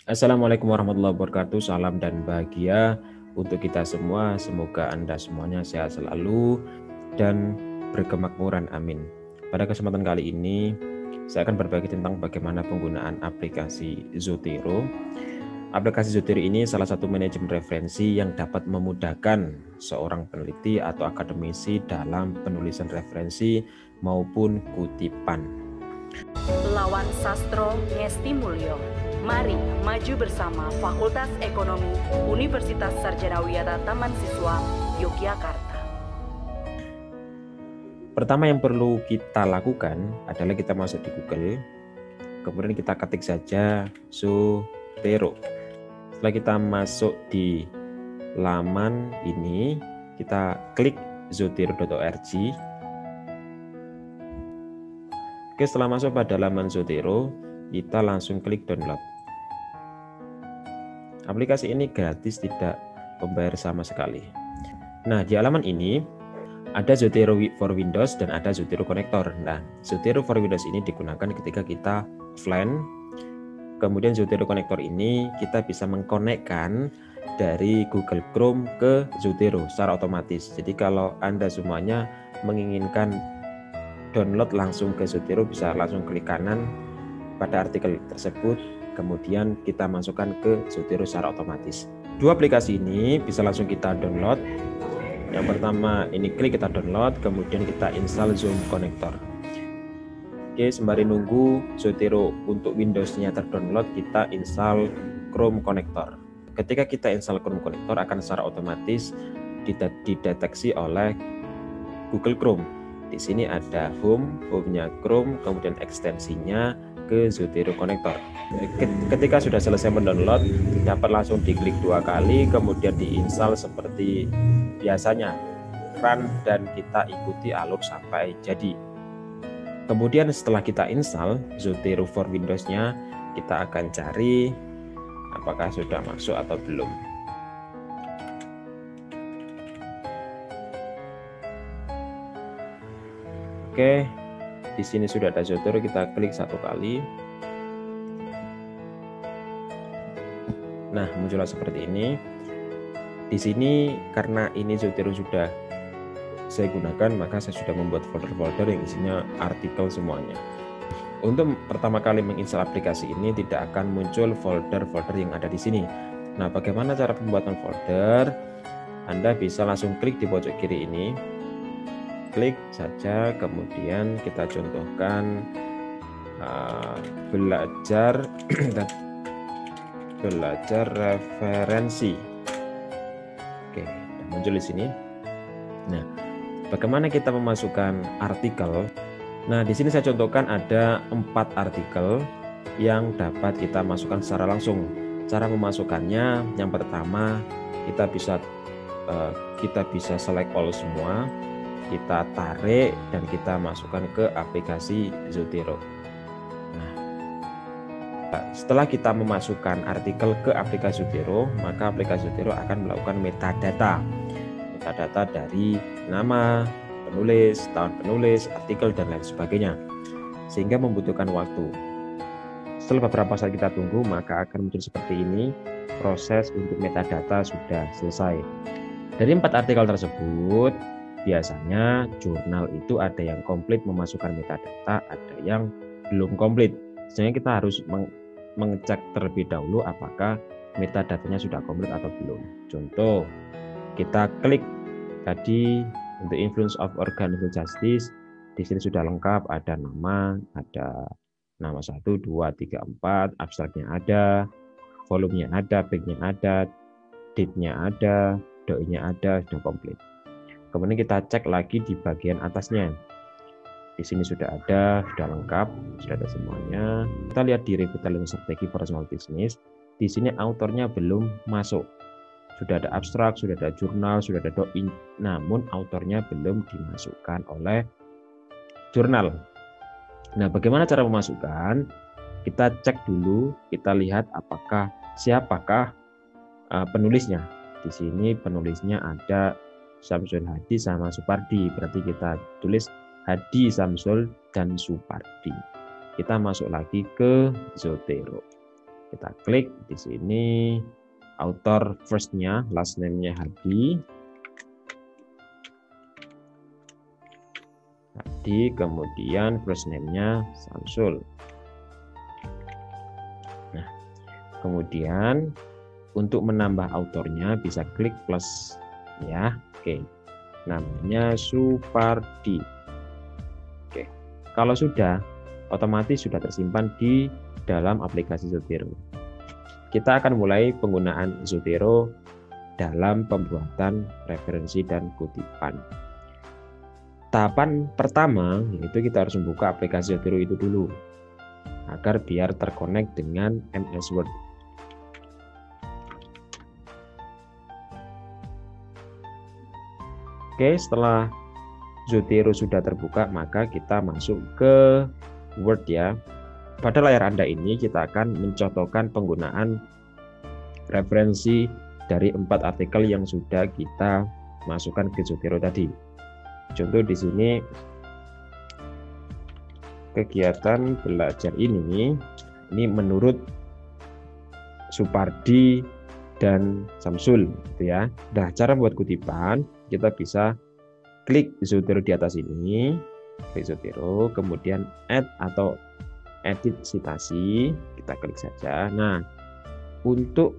Assalamualaikum warahmatullahi wabarakatuh. Salam dan bahagia untuk kita semua. Semoga Anda semuanya sehat selalu dan berkemakmuran. Amin. Pada kesempatan kali ini, saya akan berbagi tentang bagaimana penggunaan aplikasi Zotero. Aplikasi Zotero ini salah satu manajemen referensi yang dapat memudahkan seorang peneliti atau akademisi dalam penulisan referensi maupun kutipan. Lawan Sastro Ngesti Mulyo. Mari maju bersama Fakultas Ekonomi Universitas Sarjana Wiyata Taman Siswa Yogyakarta. Pertama yang perlu kita lakukan adalah kita masuk di Google, kemudian kita ketik saja Zotero. Setelah kita masuk di laman ini, kita klik zotero.org. Oke, setelah masuk pada laman Zotero, kita langsung klik download. Aplikasi ini gratis, tidak membayar sama sekali. Nah, di halaman ini ada Zotero for Windows dan ada Zotero Connector. Nah, Zotero for Windows ini digunakan ketika kita offline. Kemudian Zotero Connector ini kita bisa mengkonekkan dari Google Chrome ke Zotero secara otomatis. Jadi kalau Anda semuanya menginginkan download langsung ke Zotero, bisa langsung klik kanan pada artikel tersebut, kemudian kita masukkan ke Zotero secara otomatis. Dua aplikasi ini bisa langsung kita download. Yang pertama ini klik kita download, kemudian kita install Zoom Connector. Oke, sembari nunggu Zotero untuk Windows-nya terdownload, kita install Chrome Connector. Ketika kita install Chrome Connector, akan secara otomatis dideteksi oleh Google Chrome. Di sini ada home-nya Chrome, kemudian ekstensinya ke Zotero Connector. Ketika sudah selesai mendownload, dapat langsung diklik 2 kali, kemudian diinstal seperti biasanya, run, dan kita ikuti alur sampai jadi. Kemudian setelah kita install Zotero for Windows-nya, kita akan cari apakah sudah masuk atau belum. Oke, di sini sudah ada Zotero, kita klik 1 kali. Nah, muncullah seperti ini. Di sini karena ini Zotero sudah saya gunakan, maka saya sudah membuat folder-folder yang isinya artikel semuanya. Untuk pertama kali menginstal aplikasi ini tidak akan muncul folder-folder yang ada di sini. Nah, bagaimana cara pembuatan folder? Anda bisa langsung klik di pojok kiri ini. Klik saja, kemudian kita contohkan belajar belajar referensi. Oke, muncul di sini. Nah, bagaimana kita memasukkan artikel? Nah, di sini saya contohkan ada 4 artikel yang dapat kita masukkan secara langsung. Cara memasukkannya, yang pertama kita bisa select all semua, kita tarik dan kita masukkan ke aplikasi Zotero. Nah, setelah kita memasukkan artikel ke aplikasi Zotero, maka aplikasi Zotero akan melakukan metadata dari nama penulis, tahun penulis, artikel, dan lain sebagainya, sehingga membutuhkan waktu. Setelah beberapa saat kita tunggu, maka akan muncul seperti ini, proses untuk metadata sudah selesai. Dari 4 artikel tersebut, biasanya jurnal itu ada yang komplit memasukkan metadata, ada yang belum komplit. Sehingga kita harus mengecek terlebih dahulu apakah metadatanya sudah komplit atau belum. Contoh, kita klik tadi untuk influence of organizational justice, di sini sudah lengkap, ada nama 1, 2, 3, 4, abstraknya ada, volumenya ada, backnya ada, date-nya ada, doi-nya ada, sudah komplit. Kemudian kita cek lagi di bagian atasnya. Di sini sudah ada, sudah lengkap, sudah ada semuanya. Kita lihat di revitalization strategi for small business. Di sini autornya belum masuk. Sudah ada abstrak, sudah ada jurnal, sudah ada doi, namun autornya belum dimasukkan oleh jurnal. Nah, bagaimana cara memasukkan? Kita cek dulu, kita lihat siapakah penulisnya. Di sini penulisnya ada Samsul Hadi sama Supardi, berarti kita tulis Hadi, Samsul, dan Supardi. Kita masuk lagi ke Zotero. Kita klik di sini, author first-nya, last name-nya Hadi. Kemudian first name-nya Samsul. Nah, kemudian untuk menambah autornya bisa klik plus ya. Oke. Namanya Supardi. Oke. Kalau sudah, otomatis sudah tersimpan di dalam aplikasi Zotero. Kita akan mulai penggunaan Zotero dalam pembuatan referensi dan kutipan. Tahapan pertama yaitu kita harus membuka aplikasi Zotero itu dulu agar biar terkonek dengan MS Word. Oke, setelah Zotero sudah terbuka, maka kita masuk ke Word ya. Pada layar Anda ini kita akan mencontohkan penggunaan referensi dari 4 artikel yang sudah kita masukkan ke Zotero tadi. Contoh di sini kegiatan belajar ini menurut Supardi dan Samsul gitu ya. Nah, cara buat kutipan kita bisa klik Zotero di atas ini, klik Zotero, kemudian add atau edit citasi, kita klik saja. Nah, untuk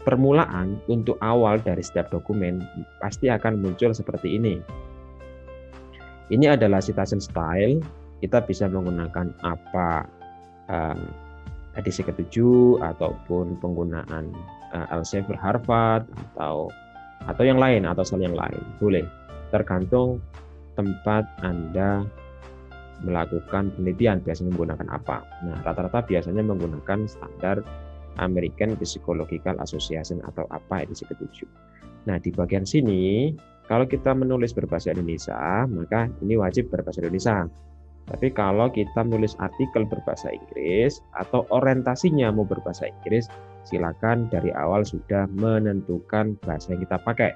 permulaan, untuk awal dari setiap dokumen pasti akan muncul seperti ini. Ini adalah citation style. Kita bisa menggunakan apa, edisi ke-7 ataupun penggunaan Elsevier Harvard atau yang lain, atau soal yang lain. Boleh, tergantung tempat Anda melakukan penelitian biasanya menggunakan apa. Nah, rata-rata biasanya menggunakan standar American Psychological Association atau apa edisi ke-7. Nah, di bagian sini kalau kita menulis berbahasa Indonesia, maka ini wajib berbahasa Indonesia. Tapi kalau kita menulis artikel berbahasa Inggris atau orientasinya mau berbahasa Inggris, silakan dari awal sudah menentukan bahasa yang kita pakai.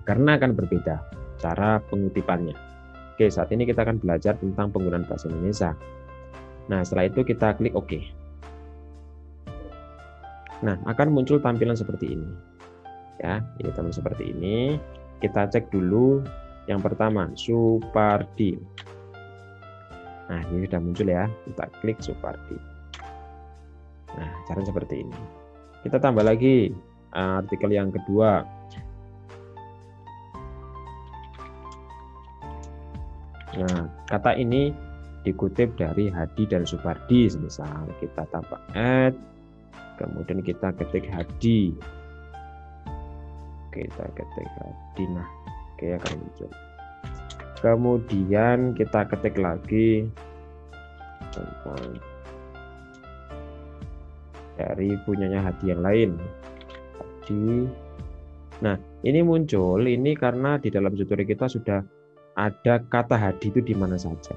Karena akan berbeda cara pengutipannya. Oke, saat ini kita akan belajar tentang penggunaan bahasa Indonesia. Nah, setelah itu kita klik OK. Nah, akan muncul tampilan seperti ini. Ya, ini tampilan seperti ini. Kita cek dulu yang pertama, Supardi. Nah, ini sudah muncul ya. Kita klik Supardi. Nah, caranya seperti ini. Kita tambah lagi artikel yang kedua. Nah, kata ini dikutip dari Hadi dan Supardi, misal kita tambah add, kemudian kita ketik Hadi, kita ketik Hadi, nah oke akan muncul. Kemudian kita ketik lagi tentang dari punyanya Hadi yang lain, Hadi. Nah, ini muncul ini karena di dalam Zotero kita sudah ada kata Hadi itu di mana saja.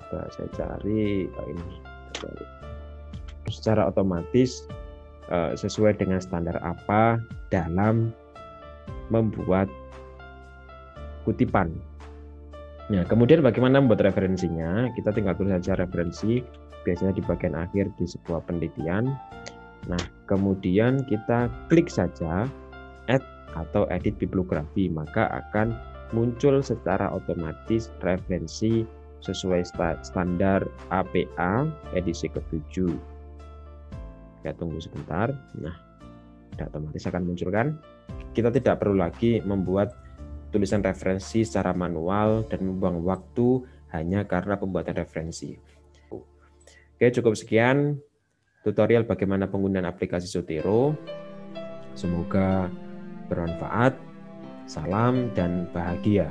Coba saya cari ini. Secara otomatis sesuai dengan standar apa dalam membuat kutipan. Nah, kemudian bagaimana membuat referensinya? Kita tinggal tulis saja referensi, biasanya di bagian akhir di sebuah penelitian. Nah, kemudian kita klik saja add atau edit bibliografi, maka akan muncul secara otomatis referensi sesuai standar APA edisi ke-7. Kita tunggu sebentar. Nah, otomatis akan muncul kan? Kita tidak perlu lagi membuat tulisan referensi secara manual dan membuang waktu hanya karena pembuatan referensi. Oke, cukup sekian tutorial bagaimana penggunaan aplikasi Zotero. Semoga bermanfaat. Salam dan bahagia.